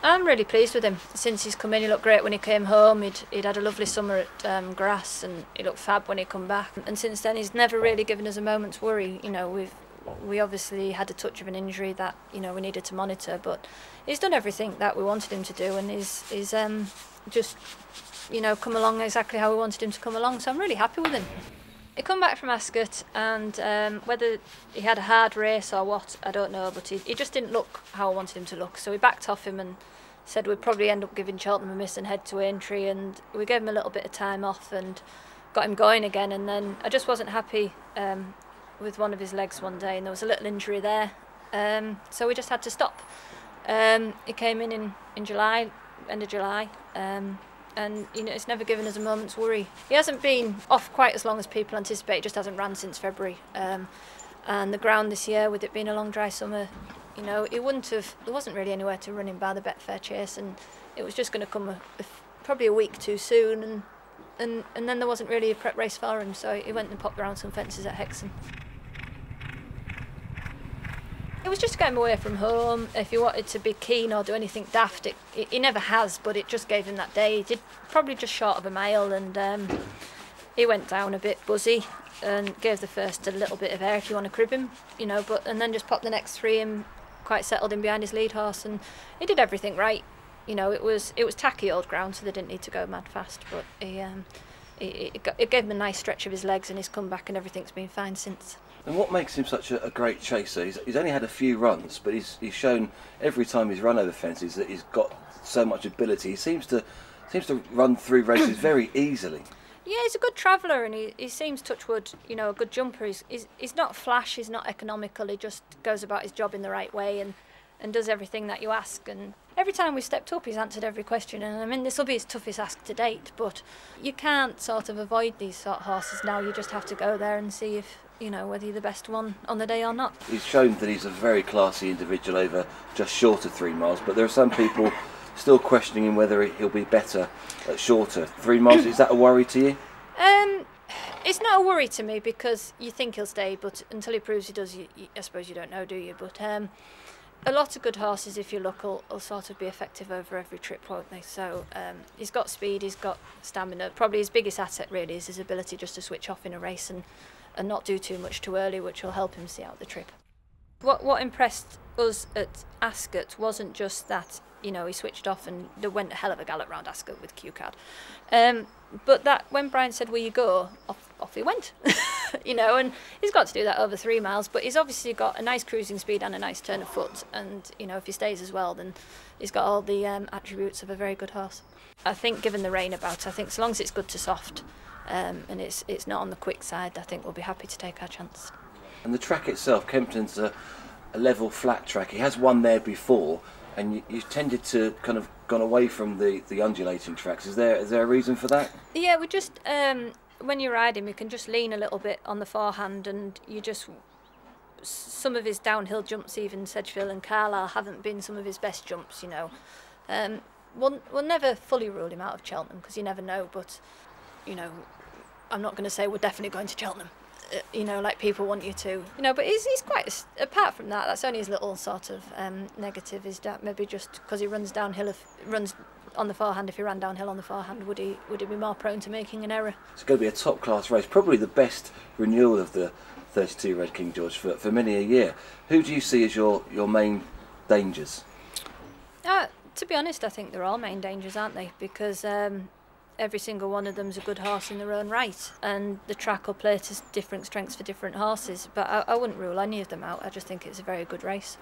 I'm really pleased with him. Since he's come in, he looked great when he came home. He'd had a lovely summer at grass, and he looked fab when he come back. And since then, he's never really given us a moment's worry. You know, we obviously had a touch of an injury that, you know, we needed to monitor, but he's done everything that we wanted him to do, and he's just, you know, come along exactly how we wanted him to come along. So I'm really happy with him. He come back from Ascot, and whether he had a hard race or what, I don't know, but he just didn't look how I wanted him to look. So we backed off him and said we'd probably end up giving Cheltenham a miss and head to Aintree, and we gave him a little bit of time off and got him going again. And then I just wasn't happy with one of his legs one day, and there was a little injury there, so we just had to stop. He came in July, end of July, and you know, it's never given us a moment's worry. He hasn't been off quite as long as people anticipate, he just hasn't ran since February. And the ground this year, with it being a long dry summer, you know, there wasn't really anywhere to run him by the Betfair Chase, and it was just going to come probably a week too soon, and then there wasn't really a prep race for him, so he went and popped around some fences at Hexham. It was just to get him away from home. If he wanted to be keen or do anything daft, he never has, but it just gave him that day. He did probably just short of a mile, and he went down a bit buzzy and gave the first a little bit of air if you want to crib him, you know, and then just popped the next three in, quite settled in behind his lead horse, and he did everything right. You know, it was tacky old ground, so they didn't need to go mad fast, but it gave him a nice stretch of his legs, and he's come back and everything's been fine since. And what makes him such a great chaser? He's only had a few runs, but he's shown every time he's run over fences that he's got so much ability. He seems to run through races very easily. Yeah, he's a good traveller, and he seems, touch wood, you know, a good jumper. He's not flash, he's not economical, he just goes about his job in the right way and does everything that you ask. And every time we stepped up, he's answered every question. And I mean, this will be his toughest ask to date, but you can't sort of avoid these sort of horses now. You just have to go there and see if, you know, whether you're the best one on the day or not. He's shown that he's a very classy individual over just short of 3 miles, but there are some people still questioning him whether he'll be better at shorter 3 miles. Is that a worry to you? It's not a worry to me, because you think he'll stay, but until he proves he does, I suppose you don't know, do you? But a lot of good horses, if you look, will sort of be effective over every trip, won't they? So he's got speed, he's got stamina. Probably his biggest asset really is his ability just to switch off in a race and not do too much too early, which will help him see out the trip. What impressed us at Ascot wasn't just that, you know, he switched off and there went a hell of a gallop round Ascot with Q Card, but that when Brian said, "Will you go?" off he went. You know, and he's got to do that over 3 miles, but he's obviously got a nice cruising speed and a nice turn of foot, and you know, if he stays as well, then he's got all the attributes of a very good horse. I think, given the rain about, I think as long as it's good to soft, and it's not on the quick side, I think we'll be happy to take our chance. And the track itself, Kempton's a level flat track. He has won there before, and you tended to kind of gone away from the undulating tracks. Is there a reason for that? Yeah, we just when you ride him, you can just lean a little bit on the forehand, and you just, some of his downhill jumps, even Sedgefield and Carlisle, haven't been some of his best jumps. You know, we'll never fully rule him out of Cheltenham, because you never know. But you know, I'm not going to say we're definitely going to Cheltenham, you know, like people want you to. You know, but he's quite, apart from that, that's only his little sort of negative, is that maybe just because he runs downhill, runs on the forehand, if he ran downhill on the forehand, would he be more prone to making an error? It's going to be a top class race, probably the best renewal of the 32 Red King George for many a year. Who do you see as your main dangers? To be honest, I think they're all main dangers, aren't they? Because every single one of them's a good horse in their own right, and the track will play to different strengths for different horses, but I wouldn't rule any of them out. I just think it's a very good race.